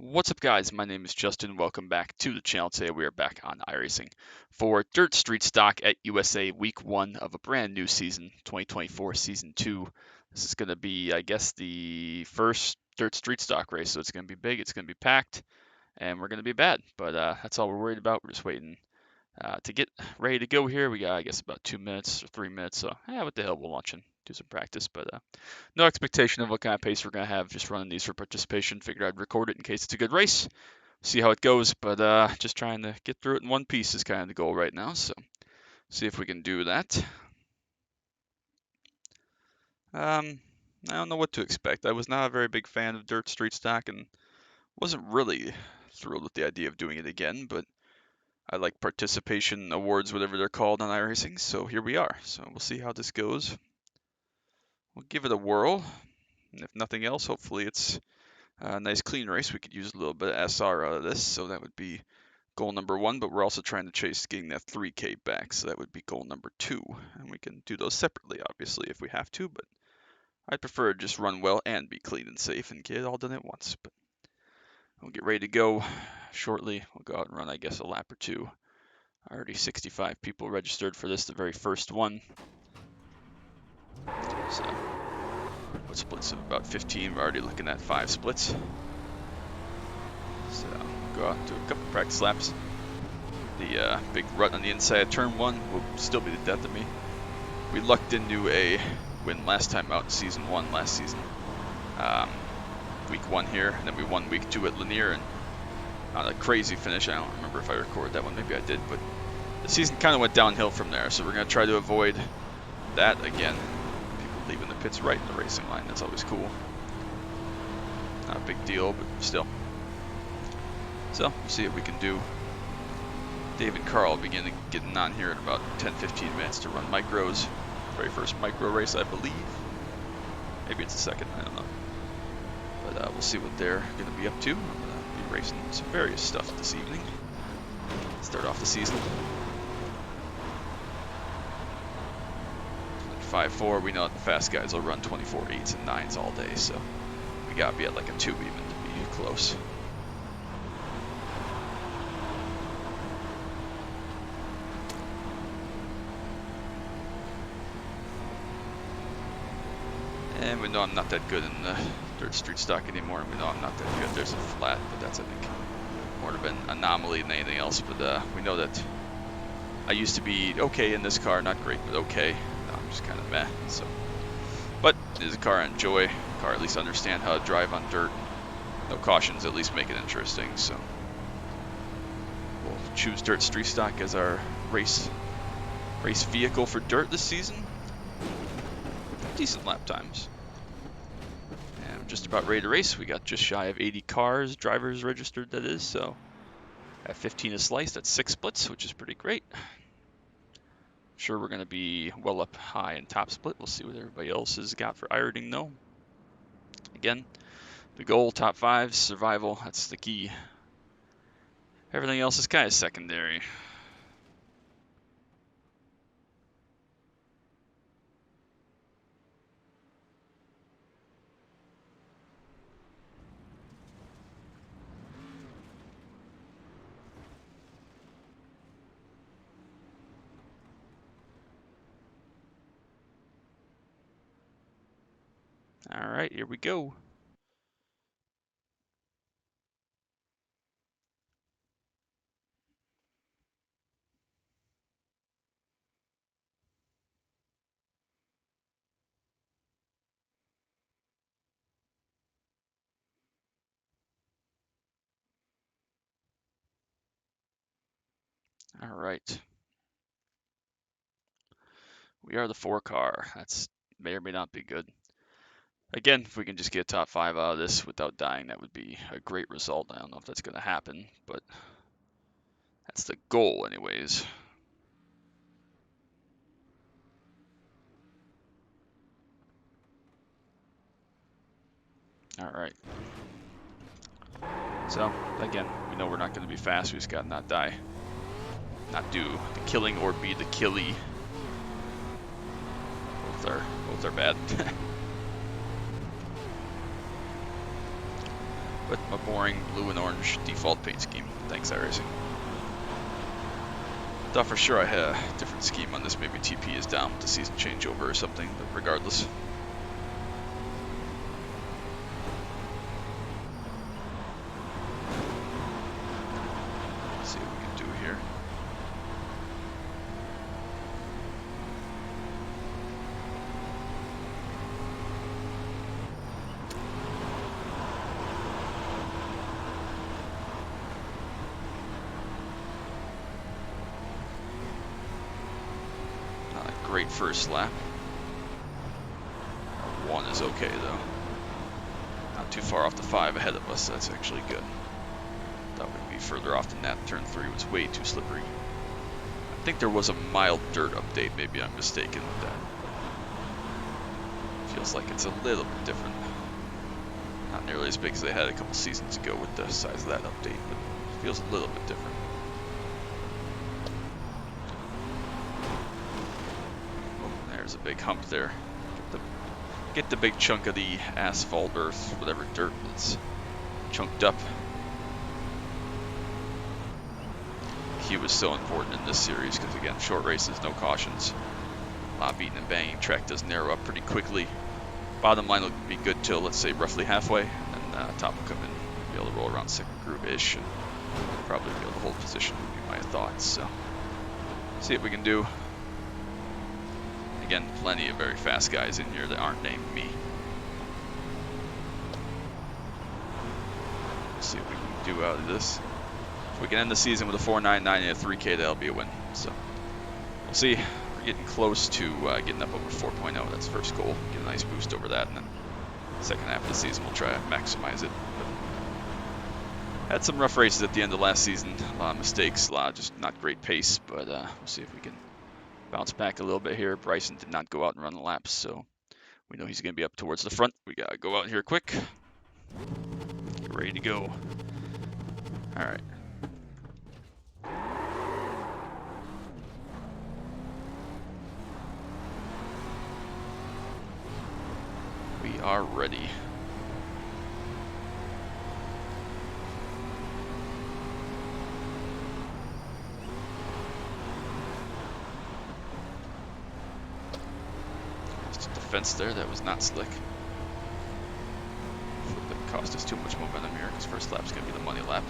What's up, guys? My name is Justin. Welcome back to the channel. Today we are back on iRacing for Dirt Street Stock at USA Week 1 of a brand new season, 2024 Season 2. This is going to be, I guess, the first Dirt Street Stock race, so it's going to be big, it's going to be packed, and we're going to be bad. But that's all we're worried about. We're just waiting to get ready to go here. We got, I guess, about 2 minutes or 3 minutes, so yeah, what the hell, we'll launch and do some practice. But no expectation of what kind of pace we're going to have. Just running these for participation. Figured I'd record it in case it's a good race. See how it goes. But just trying to get through it in one piece is kind of the goal right now. So see if we can do that. I don't know what to expect. I was not a very big fan of Dirt Street Stock and wasn't really thrilled with the idea of doing it again. But I like participation awards, whatever they're called on iRacing. So here we are. So we'll see how this goes. We'll give it a whirl. And if nothing else, hopefully it's a nice clean race. We could use a little bit of SR out of this, so that would be goal number 1, but we're also trying to chase getting that 3K back, so that would be goal number 2. And we can do those separately, obviously, if we have to, but I'd prefer to just run well and be clean and safe and get it all done at once. But we'll get ready to go shortly. We'll go out and run, I guess, a lap or two. Already 65 people registered for this, the very first one. So, what splits of about 15? We're already looking at 5 splits. So, go out and do a couple practice laps. The big rut on the inside of turn 1 will still be the death of me. We lucked into a win last time out in Season 1 last season. Week 1 here, and then we won Week 2 at Lanier, and on a crazy finish. I don't remember if I recorded that one, maybe I did, but the season kind of went downhill from there, so we're going to try to avoid that again. People leaving the pits right in the racing line, that's always cool. Not a big deal, but still. So, we'll see what we can do. Dave and Carl begin getting on here in about 10-15 minutes to run micros. Very first micro race, I believe. Maybe it's the second, I don't know. But we'll see what they're going to be up to. I'm going to be racing some various stuff this evening. Start off the season. 5-4, we know that the fast guys will run 24 8s and 9s all day, so we got to be at like a 2 even to be close. And we know I'm not that good in the Dirt Street Stock anymore, and we know I'm not that good. There's a flat, but that's, I think, more of an anomaly than anything else. But we know that I used to be okay in this car, not great, but okay. Now I'm just kind of meh. So, but it is a car I enjoy. A car I at least understand how to drive on dirt. No cautions, at least make it interesting. So we'll choose Dirt Street Stock as our race vehicle for dirt this season. Decent lap times. And I'm just about ready to race. We got just shy of 80 cars, drivers registered, that is, so at 15 a slice, that's 6 splits, which is pretty great. I'm sure we're going to be well up high in top split. We'll see what everybody else has got for iRacing though. Again, the goal, top 5, survival, that's the key. Everything else is kind of secondary. All right, here we go. All right. We are the 4 car. That's may or may not be good. Again, if we can just get top 5 out of this without dying, that would be a great result. I don't know if that's going to happen, but that's the goal anyways. All right. So, again, we know we're not going to be fast. We just got to not die. Not do the killing or be the killy. Both are bad. with my boring blue and orange default paint scheme. Thanks, iRacing. Thought for sure I had a different scheme on this. Maybe TP is down with the season changeover or something, but regardless. Let's see what we can do here. Great first lap. 1 is okay though. Not too far off the 5 ahead of us, so that's actually good. Thought we'd be further off than that. Turn 3 was way too slippery. I think there was a mild dirt update, maybe I'm mistaken with that. Feels like it's a little bit different. Not nearly as big as they had a couple seasons ago with the size of that update, but it feels a little bit different. There's a big hump there. Get the big chunk of the asphalt, earth, whatever dirt that's chunked up. Q is so important in this series because, again, short races, no cautions. A lot of beating and banging. Track does narrow up pretty quickly. Bottom line will be good till, let's say, roughly halfway, and top will come in. Be able to roll around second group-ish, and probably be able to hold position would be my thoughts. So, see what we can do. Again, plenty of very fast guys in here that aren't named me. We'll see what we can do out of this. If we can end the season with a 4.99 and a 3K, that'll be a win. So we'll see. We're getting close to getting up over 4.0. That's the first goal. Get a nice boost over that, and then second half of the season we'll try to maximize it. But had some rough races at the end of last season. A lot of mistakes, a lot of just not great pace. But we'll see if we can bounce back a little bit here. Bryson did not go out and run the laps, so we know he's going to be up towards the front. We got to go out here quick. Get ready to go. All right. We are ready. Fence there, that was not slick. That cost us too much momentum here because first lap's going to be the money lap.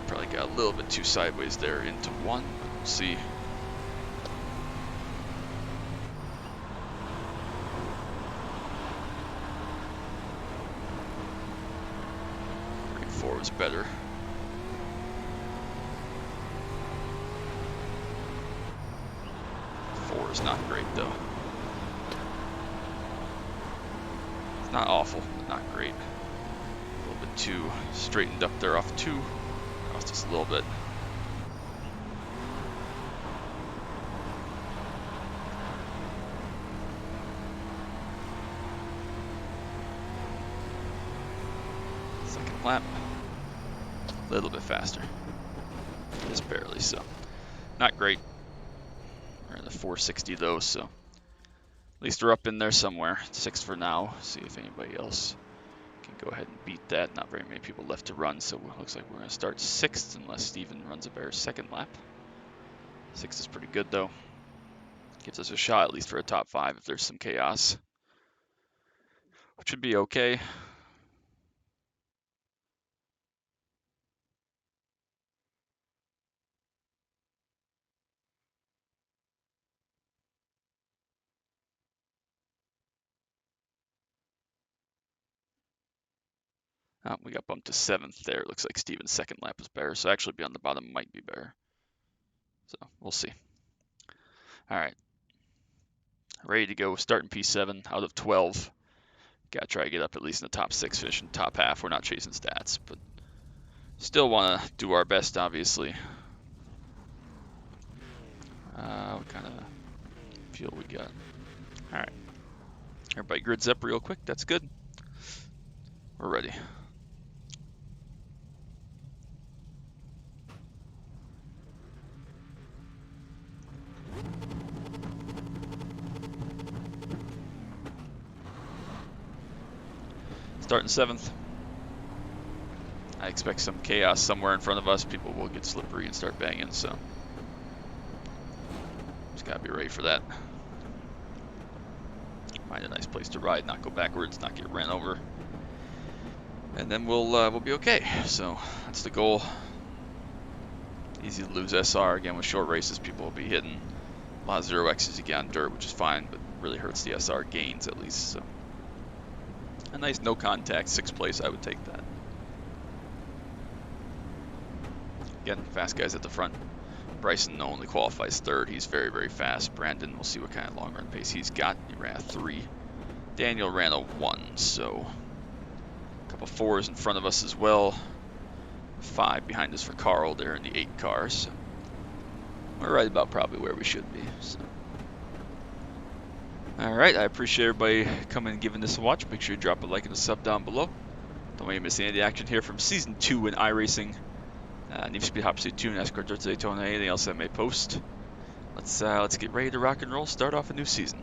Probably got a little bit too sideways there into 1, but we'll see. 4 was better. 4 is not great though. It's not awful, but not great. A little bit too straightened up there off 2. Cost us a little bit. Second lap. A little bit faster. Just barely so. Not great. We're in the 460 though, so at least we're up in there somewhere. 6th for now. See if anybody else can go ahead and beat that. Not very many people left to run, so it looks like we're going to start 6th unless Steven runs a better second lap. 6th is pretty good though. Gives us a shot at least for a top 5 if there's some chaos, which would be okay. We got bumped to 7th there. It looks like Steven's second lap was better, so actually be on the bottom might be better. So we'll see. All right, ready to go. Starting P7 out of 12. Got to try to get up at least in the top 6, finish in the top half. We're not chasing stats, but still want to do our best, obviously. What kind of fuel we got? All right, everybody grids up real quick. That's good. We're ready. Starting 7th. I expect some chaos somewhere in front of us. People will get slippery and start banging, so just gotta be ready for that. Find a nice place to ride, not go backwards, not get ran over, and then we'll be okay. So that's the goal. Easy to lose SR again with short races. People will be hitting a lot of 0Xs again on dirt, which is fine, but really hurts the SR gains at least. So a nice no contact 6th place, I would take that. Again, fast guys at the front. Bryson only qualifies 3rd. He's very, very fast. Brandon, we'll see what kind of long run pace he's got. He ran a 3. Daniel ran a 1, so a couple 4s in front of us as well. 5 behind us for Carl there in the 8 cars. So we're right about probably where we should be. So. Alright, I appreciate everybody coming and giving this a watch. Make sure you drop a like and a sub down below. Don't want you to miss any of the action here from Season 2 in iRacing. Need Speed Hop Pursuit 2 and Escort Dirt to Daytona, anything else I may post. Let's get ready to rock and roll, start off a new season.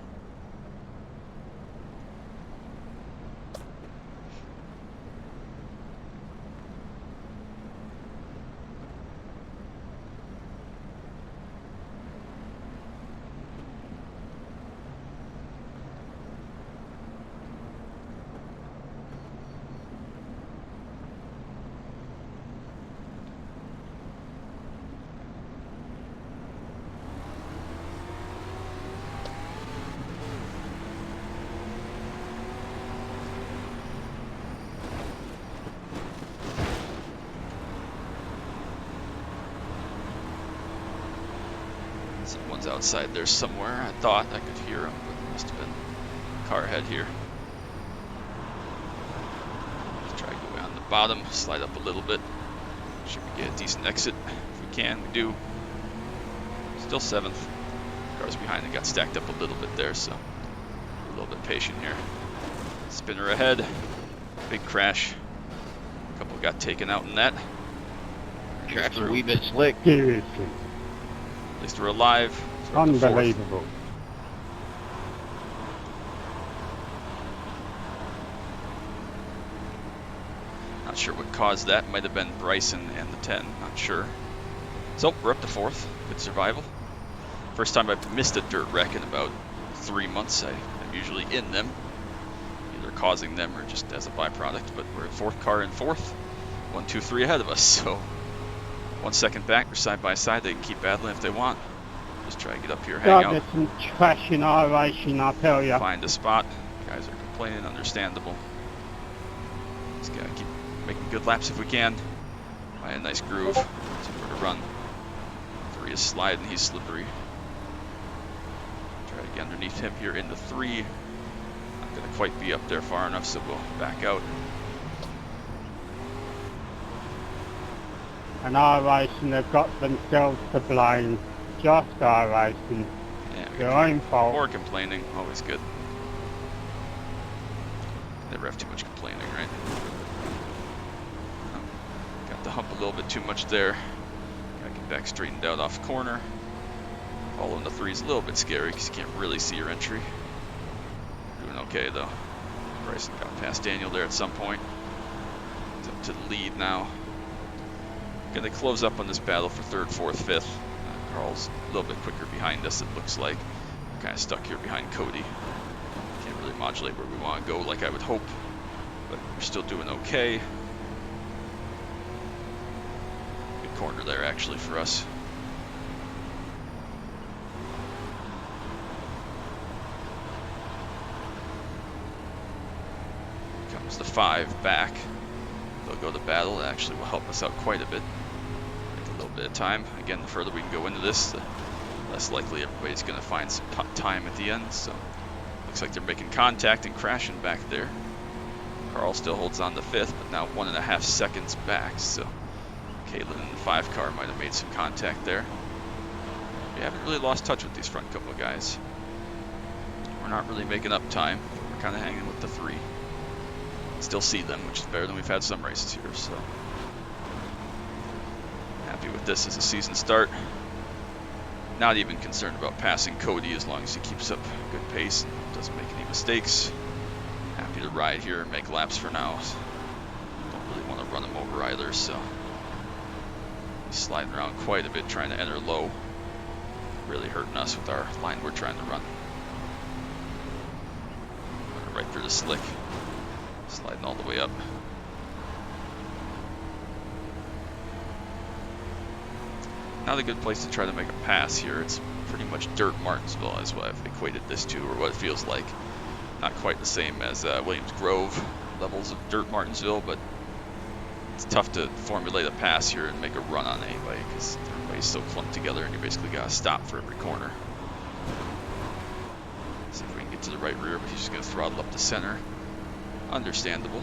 Someone's outside there somewhere. I thought I could hear him, but it must have been a car ahead here. Let's try to go on the bottom, slide up a little bit. Should we get a decent exit? If we can, we do. Still 7th. Cars behind it got stacked up a little bit there, so a little bit patient here. Spinner ahead. Big crash. A couple got taken out in that. Track's a wee bit slick. Seriously. At least we're alive. So we're Unbelievable. Not sure what caused that. Might have been Bryson and the 10. Not sure. So we're up to 4th. Good survival. First time I've missed a dirt wreck in about 3 months. I'm usually in them, either causing them or just as a byproduct. But we're at 4th car in 4th. 1, 2, 3 ahead of us. So 1 second back. We're side by side. They can keep battling if they want. Just try to get up here, hang out. There's some trash in iRacing, I tell ya. Find a spot. Guys are complaining, understandable. Just gotta keep making good laps if we can. Find a nice groove. See where to run. 3 is sliding, he's slippery. Try to get underneath him here into 3. Not gonna quite be up there far enough, so we'll back out. And iRacing have got themselves to blame. Just iRacing. Yeah, Their own fault. more complaining, always good. Never have too much complaining, right? Oh, got the hump a little bit too much there. Gotta get back straightened out off corner. Following the 3 is a little bit scary because you can't really see your entry. Doing okay though. Bryson got past Daniel there at some point. He's up to the lead now. Gonna close up on this battle for 3rd, 4th, 5th. Carl's a little bit quicker behind us, it looks like. We're kind of stuck here behind Cody. Can't really modulate where we want to go like I would hope, but we're still doing okay. Good corner there actually for us. Comes the 5 back. They'll go to battle. It actually will help us out quite a bit. Bit of time. Again, the further we can go into this, the less likely everybody's going to find some time at the end. So looks like they're making contact and crashing back there. Carl still holds on to 5th, but now 1.5 seconds back. So Caitlin in the 5 car might have made some contact there. We haven't really lost touch with these front couple of guys. We're not really making up time. We're kind of hanging with the 3. Still see them, which is better than we've had some races here. So. Happy with this as a season start. Not even concerned about passing Cody as long as he keeps up good pace and doesn't make any mistakes. happy to ride here and make laps for now. Don't really want to run him over either, so he's sliding around quite a bit trying to enter low. Really hurting us with our line we're trying to run. Right through the slick, sliding all the way up. Not a good place to try to make a pass here. It's pretty much dirt Martinsville is what I've equated this to, or what it feels like. Not quite the same as Williams Grove levels of dirt Martinsville, but it's tough to formulate a pass here and make a run on anybody because everybody's so clumped together and you basically got to stop for every corner. See if we can get to the right rear, but he's just going to throttle up the center. Understandable.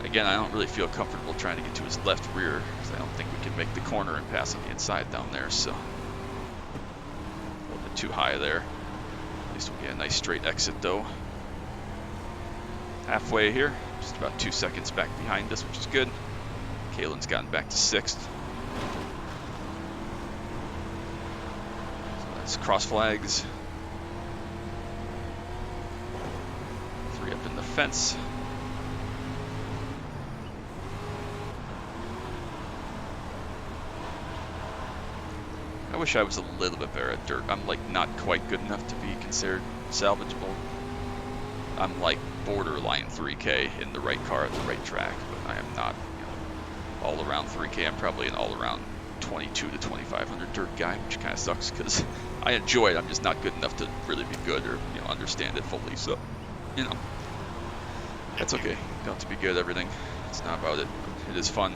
Again, I don't really feel comfortable trying to get to his left rear because I don't think we can make the corner and pass on the inside down there, so a little bit too high there. At least we'll get a nice straight exit though. Halfway here, just about 2 seconds back behind us, which is good. Kalen's gotten back to 6th. So that's cross flags. 3 up in the fence. I wish I was a little bit better at dirt. I'm like not quite good enough to be considered salvageable. I'm like borderline 3K in the right car at the right track, but I am not, all around 3K. I'm probably an all around 22 to 2500 dirt guy, which kind of sucks because I enjoy it. I'm just not good enough to really be good or understand it fully. So, that's okay. You don't have to be good at everything. It's not about it. It is fun,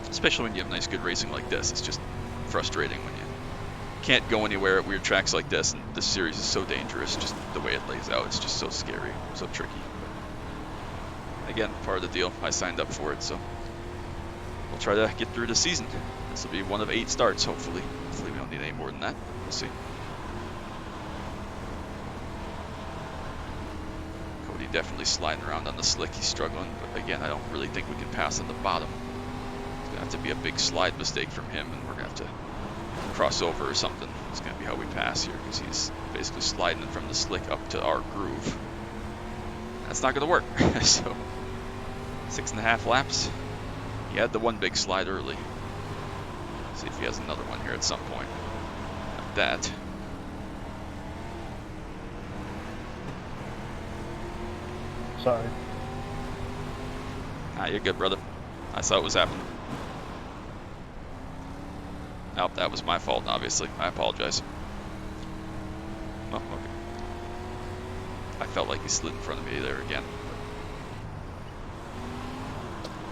especially when you have nice good racing like this. It's just frustrating when you can't go anywhere at weird tracks like this, and this series is so dangerous, just the way it lays out. It's just so scary, so tricky. But again, part of the deal. I signed up for it, so we'll try to get through the season. This will be one of 8 starts, hopefully. Hopefully we don't need any more than that. We'll see. Cody definitely sliding around on the slick. He's struggling, but again, I don't really think we can pass on the bottom. It's gonna have to be a big slide mistake from him, and we're gonna have to cross over or something. It's going to be how we pass here because he's basically sliding from the slick up to our groove. That's not going to work. So 6.5 laps. He had the one big slide early. See if he has another one here at some point. Like that. Sorry. Ah, you're good, brother. I saw what was happening. Nope, that was my fault, obviously. I apologize. Oh, okay. I felt like he slid in front of me there again.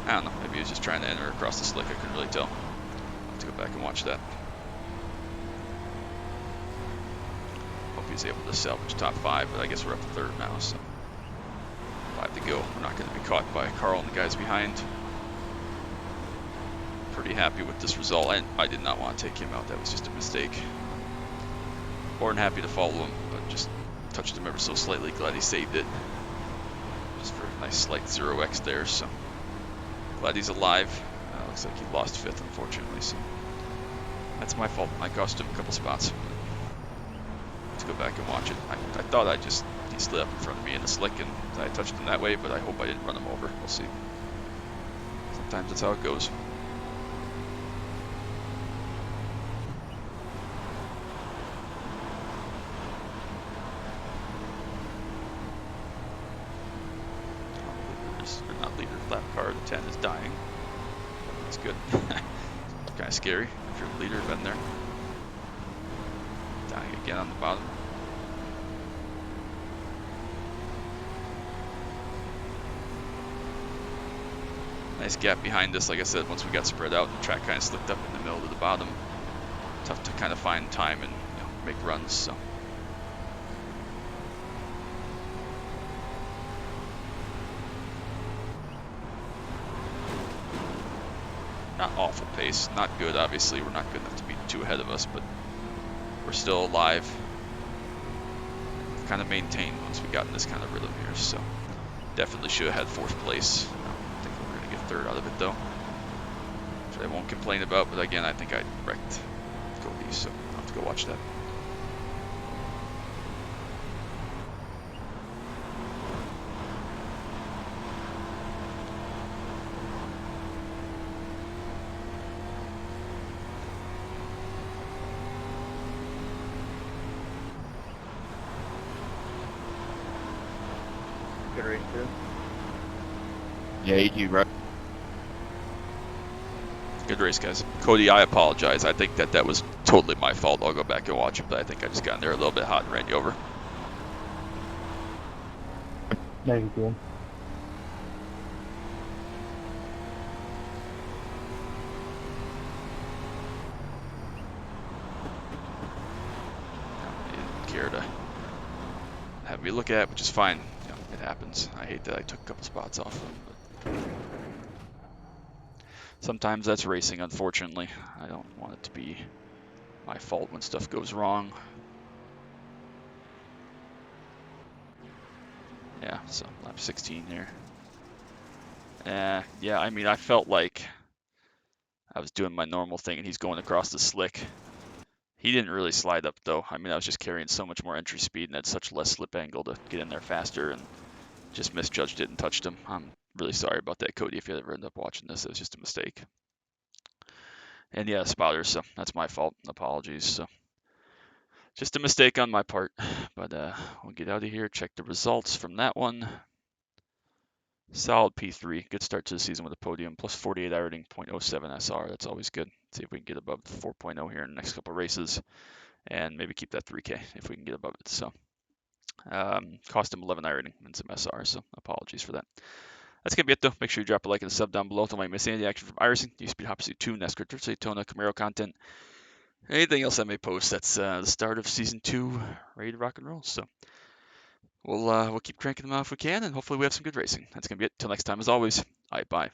I don't know, maybe he was just trying to enter across the slick. I couldn't really tell. I'll have to go back and watch that. Hope he's able to salvage top 5, but I guess we're up to 3rd now, so 5 to go. We're not going to be caught by Carl and the guys behind. Pretty happy with this result. I did not want to take him out. That was just a mistake. More than happy to follow him, but just touched him ever so slightly. Glad he saved it. Just for a nice slight 0x there. So glad he's alive. Looks like he lost 5th, unfortunately. So that's my fault. I cost him a couple spots. Let's go back and watch it. I thought he slid up in front of me in the slick, and I touched him that way. But I hope I didn't run him over. We'll see. Sometimes that's how it goes. Lap car, the 10 is dying. That's good. Kind of scary if you're the leader, been there. Dying again on the bottom. Nice gap behind us. Like I said, once we got spread out, the track kind of slipped up in the middle to the bottom. Tough to kind of find time and make runs. So. Not awful pace, not good obviously, we're not good enough to be too ahead of us, but we're still alive. We've kind of maintained once we got in this kind of rhythm here, so definitely should have had 4th place. I think we're going to get 3rd out of it though, which I won't complain about, but again I think I wrecked Cody, so I'll have to go watch that. Good race too. Yeah, you do, bro. Good race, guys. Cody, I apologize. I think that was totally my fault. I'll go back and watch it, but I think I just got in there a little bit hot and ran you over. Thank you. You didn't care to have me look at it, which is fine. You know, it happens. I hate that I took a couple spots off of him, but sometimes that's racing, unfortunately. I don't want it to be my fault when stuff goes wrong. Yeah, so lap 16 here. Yeah, I mean, I felt like I was doing my normal thing and he's going across the slick. He didn't really slide up though. I mean, I was just carrying so much more entry speed and had such less slip angle to get in there faster and just misjudged it and touched him. I'm really sorry about that, Cody, if you ever end up watching this. It was just a mistake. And yeah, spotters, so that's my fault. Apologies. So just a mistake on my part. But we'll get out of here, check the results from that one. Solid P3. Good start to the season with a podium. Plus 48 iRating, 0.07 SR. That's always good. See if we can get above 4.0 here in the next couple of races. And maybe keep that 3K if we can get above it. So cost him 11 iRating and some SR. So apologies for that. That's going to be it, though. Make sure you drop a like and a sub down below. Don't miss any of the action from iRacing, Speed Hop Pursuit 2, NASCAR Dirt Daytona, Camaro content. Anything else I may post. That's the start of Season 2. Ready to rock and roll. So we'll keep cranking them out if we can, and hopefully we have some good racing. That's going to be it. Till next time, as always, bye.